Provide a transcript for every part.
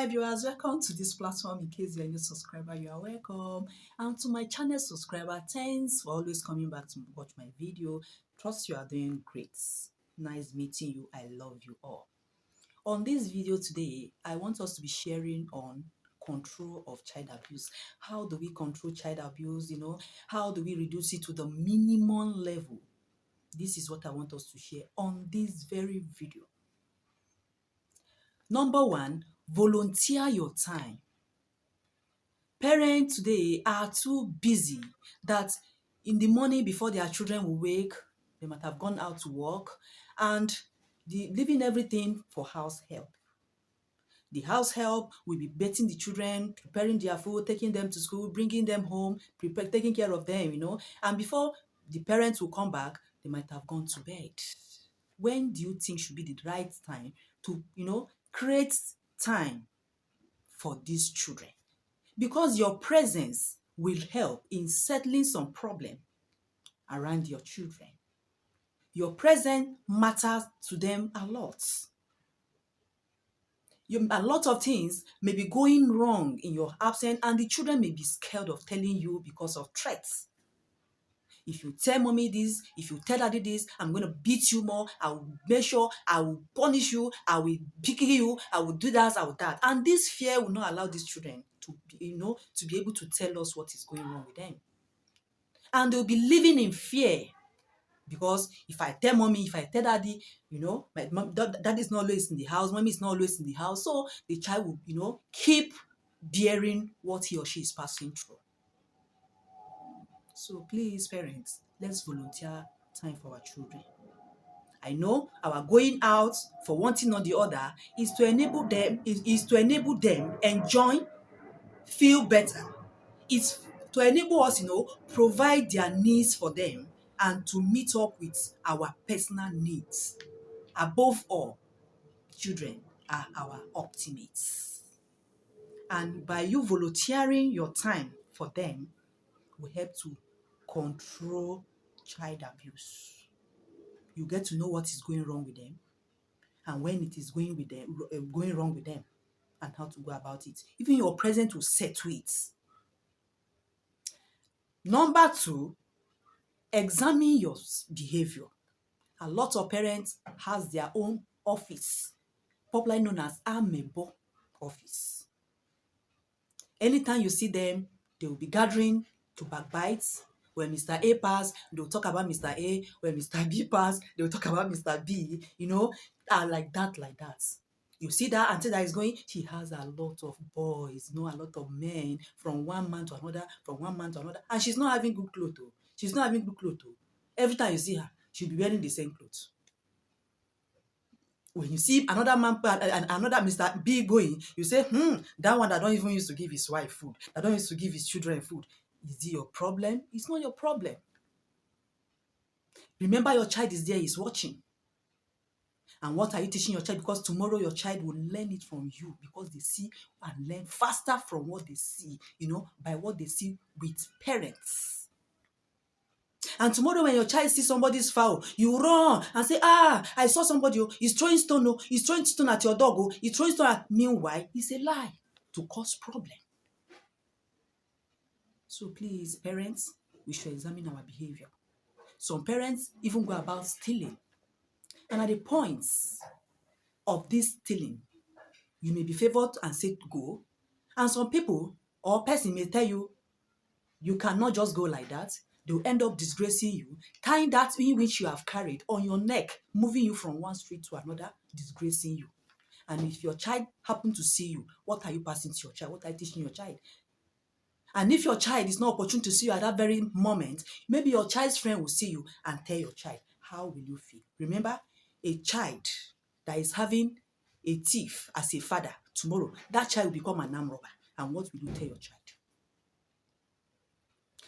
my viewers, welcome to this platform. In case you're a new subscriber, you are welcome. And to my channel subscriber, thanks for always coming back to watch my video. Trust you are doing great. Nice meeting you. I love you all. On this video today, I want us to be sharing on control of child abuse. How do we control child abuse? How do we reduce it to the minimum level? This is what I want us to share on this very video. Number one, volunteer your time. Parents today are too busy that in the morning before their children will wake, they might have gone out to work and leaving everything for house help. The house help will be bathing the children, preparing their food, taking them to school, bringing them home, taking care of them, and before the parents will come back, they might have gone to bed. When do you think should be the right time to, create time for these children? Because your presence will help in settling some problem around your children. Your presence matters to them a lot. A lot of things may be going wrong in your absence and the children may be scared of telling you because of threats. If you tell mommy this, if you tell daddy this, I'm going to beat you more. I will make sure I will punish you. I will pick you. I will do that. I will that. And this fear will not allow these children to be able to tell us what is going wrong with them. And they'll be living in fear. Because if I tell mommy, if I tell daddy, my mom, daddy is not always in the house, mommy is not always in the house. So the child will, keep bearing what he or she is passing through. So please, parents, let's volunteer time for our children. I know our going out for one thing or the other is to enable them enjoy, feel better. It's to enable us, provide their needs for them and to meet up with our personal needs. Above all, children are our ultimates. And by you volunteering your time for them, will help to control child abuse. You get to know what is going wrong with them and when it is going wrong with them and how to go about it. Even your presence will settle it. Number two, examine your behavior. A lot of parents has their own office, popularly known as amebo office. Anytime you see them, they will be gathering to backbite. When Mr. A pass, they'll talk about Mr. A. When Mr. B pass, they'll talk about Mr. B. Like that. You see that auntie that is going, she has a lot of boys, a lot of men from one man to another, and she's not having good clothes. She's not having good clothes. Every time you see her, she'll be wearing the same clothes. When you see another man, another Mr. B going, you say, that one that don't even used to give his wife food, that don't used to give his children food. Is it your problem? It's not your problem. Remember, your child is there, he's watching. And what are you teaching your child? Because tomorrow your child will learn it from you because they see and learn faster from what they see, by what they see with parents. And tomorrow when your child sees somebody's foul, you run and say, I saw somebody, he's throwing stone, he's throwing stone at your dog, he's throwing stone at. Meanwhile, it's a lie to cause problem. So please, parents, we should examine our behavior. Some parents even go about stealing. And at the points of this stealing, you may be favored and say go. And some people or person may tell you, you cannot just go like that. They'll end up disgracing you, tying that in which you have carried on your neck, moving you from one street to another, disgracing you. And if your child happens to see you, what are you passing to your child? What are you teaching your child? And if your child is not opportune to see you at that very moment, maybe your child's friend will see you and tell your child. How will you feel? Remember, a child that is having a thief as a father, tomorrow, that child will become an armed robber. And what will you tell your child?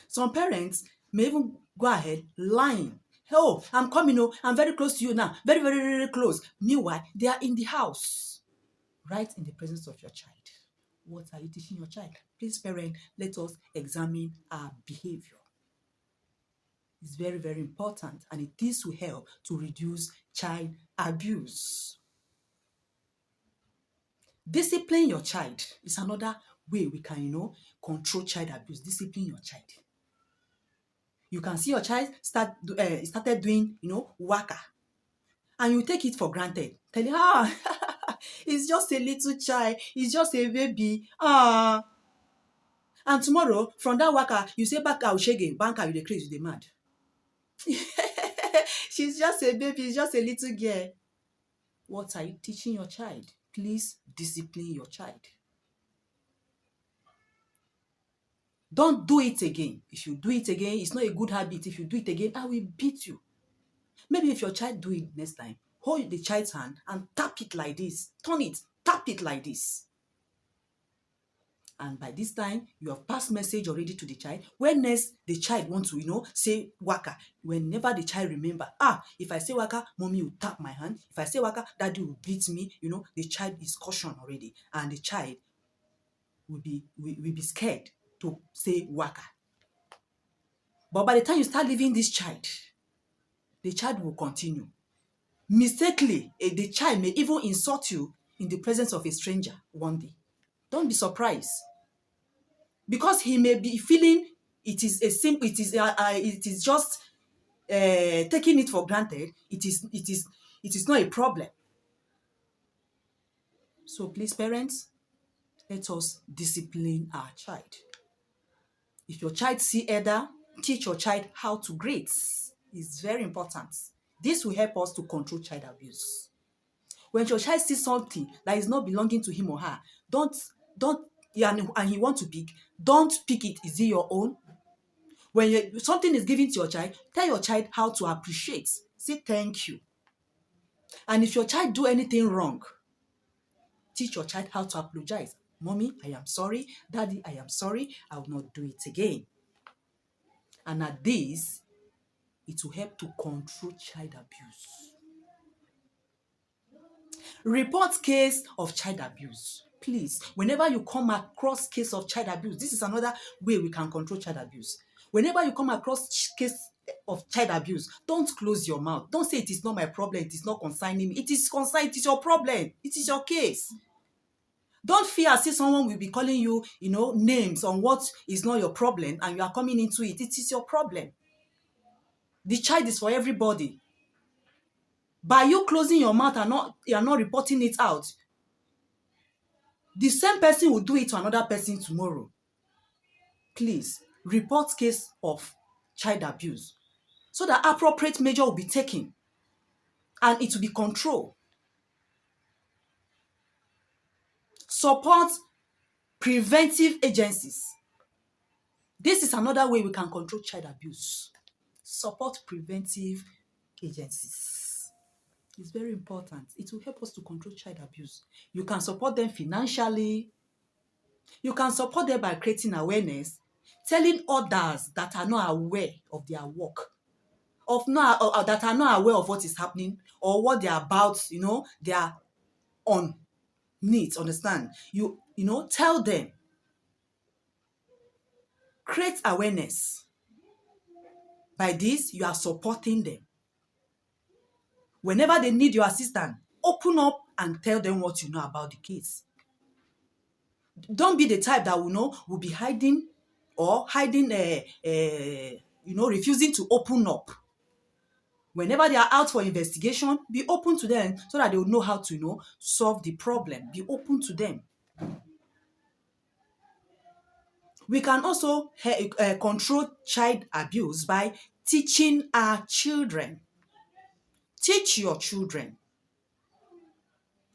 Some parents may even go ahead lying. Oh, I'm coming, I'm very close to you now. Very, very, very close. Meanwhile, they are in the house, right in the presence of your child. What are you teaching your child? Please, parent, let us examine our behavior. It's very, very important, and this will help to reduce child abuse. Discipline your child is another way we can, control child abuse. Discipline your child. You can see your child started doing, waka, and you take it for granted. Tell him, it's just a little child. It's just a baby. And tomorrow, from that waka, you say, back out, shege, banker, you dey crazy, you dey mad. She's just a baby. It's just a little girl. What are you teaching your child? Please discipline your child. Don't do it again. If you do it again, it's not a good habit. If you do it again, I will beat you. Maybe if your child do it next time, hold the child's hand and tap it like this. Turn it, tap it like this. And by this time, you have passed message already to the child. When next the child wants to, say waka, whenever the child remember, if I say waka, mommy will tap my hand. If I say waka, daddy will beat me. The child is cautioned already. And the child will be scared to say waka. But by the time you start leaving this child, the child will continue. Mistakenly, the child may even insult you in the presence of a stranger one day. Don't be surprised, because he may be feeling it is just taking it for granted. It is not a problem. So please, parents, let us discipline our child. If your child see elder, teach your child how to greet. It's very important. This will help us to control child abuse. When your child sees something that is not belonging to him or her, and he wants to pick, don't pick it. Is it your own? When something is given to your child, tell your child how to appreciate. Say thank you. And if your child do anything wrong, teach your child how to apologize. Mommy, I am sorry. Daddy, I am sorry. I will not do it again. And at this, it will help to control child abuse. Report case of child abuse. Please, whenever you come across case of child abuse, this is another way we can control child abuse. Whenever you come across case of child abuse, don't close your mouth. Don't say it is not my problem. It is not concerning me. It is your problem. It is your case. Don't fear as if someone will be calling you, names on what is not your problem, and you are coming into it. It is your problem. The child is for everybody. By you closing your mouth and you are not reporting it out, the same person will do it to another person tomorrow. Please, report case of child abuse so that appropriate measure will be taken and it will be controlled. Support preventive agencies. This is another way we can control child abuse. Support preventive agencies. It's very important. It will help us to control child abuse. You can support them financially. You can support them by creating awareness, telling others that are not aware of their work, that are not aware of what is happening or what they are about, they are on needs, understand? You tell them. Create awareness. By this, you are supporting them. Whenever they need your assistance, open up and tell them what you know about the case. Don't be the type that will be hiding or refusing to open up. Whenever they are out for investigation, be open to them so that they will know how to solve the problem. Be open to them. We can also control child abuse by teaching our children. Teach your children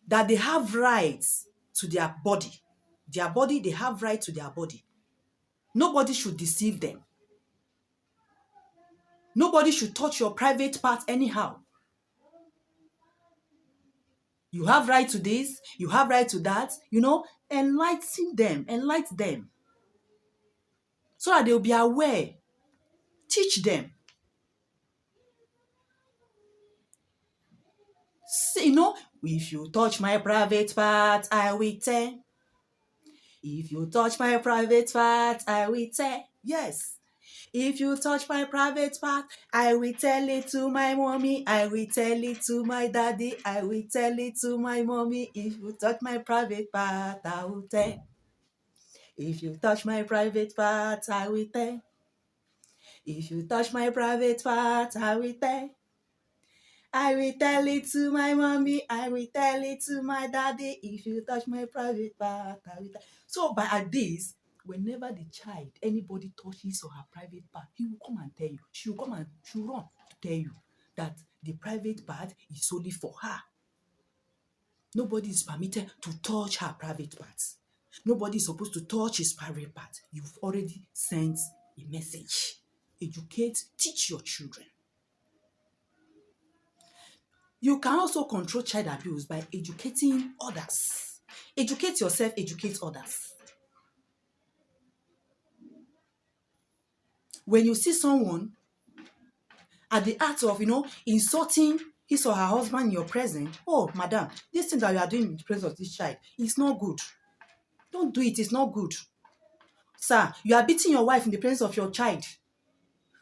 that they have rights to their body. Their body, they have right to their body. Nobody should deceive them. Nobody should touch your private part anyhow. You have right to this, you have right to that. Enlighten them. So that they will be aware. Teach them. See, if you touch my private part, I will tell. If you touch my private part, I will tell. Yes. If you touch my private part, I will tell it to my mommy. I will tell it to my daddy. I will tell it to my mommy. If you touch my private part, I will tell. If you touch my private part, I will tell. If you touch my private part, I will tell. I will tell it to my mommy. I will tell it to my daddy. If you touch my private part, I will tell. So by this, whenever the child, anybody touches or her private part, he will come and tell you. She will come and she will run to tell you that the private part is solely for her. Nobody is permitted to touch her private parts. Nobody is supposed to touch his private part. You've already sent a message. Educate, teach your children. You can also control child abuse by educating others. Educate yourself, educate others. When you see someone at the act of, insulting his or her husband in your presence, oh, madam, this thing that you are doing in the presence of this child is not good. Don't do it, it's not good. Sir, you are beating your wife in the presence of your child.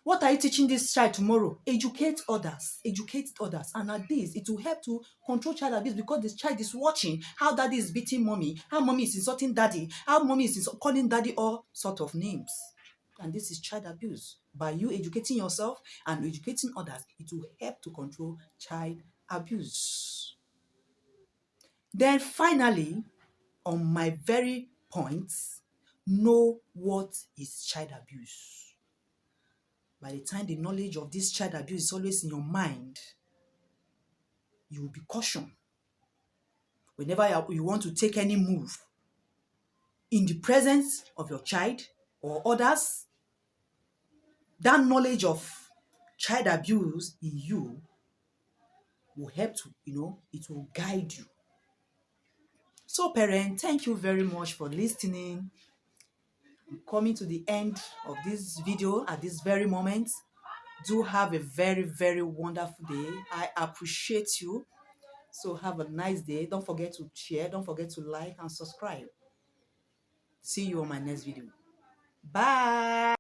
What are you teaching this child tomorrow? Educate others. Educate others. And at this, it will help to control child abuse because this child is watching how daddy is beating mommy, how mommy is insulting daddy, how mommy is calling daddy all sort of names. And this is child abuse. By you educating yourself and educating others, it will help to control child abuse. Then finally, on my very point, know what is child abuse. By the time the knowledge of this child abuse is always in your mind, you will be cautioned. Whenever you want to take any move in the presence of your child or others, that knowledge of child abuse in you will help to, it will guide you. So parents, thank you very much for listening. I'm coming to the end of this video at this very moment. Do have a very, very wonderful day. I appreciate you. So have a nice day. Don't forget to share. Don't forget to like and subscribe. See you on my next video. Bye.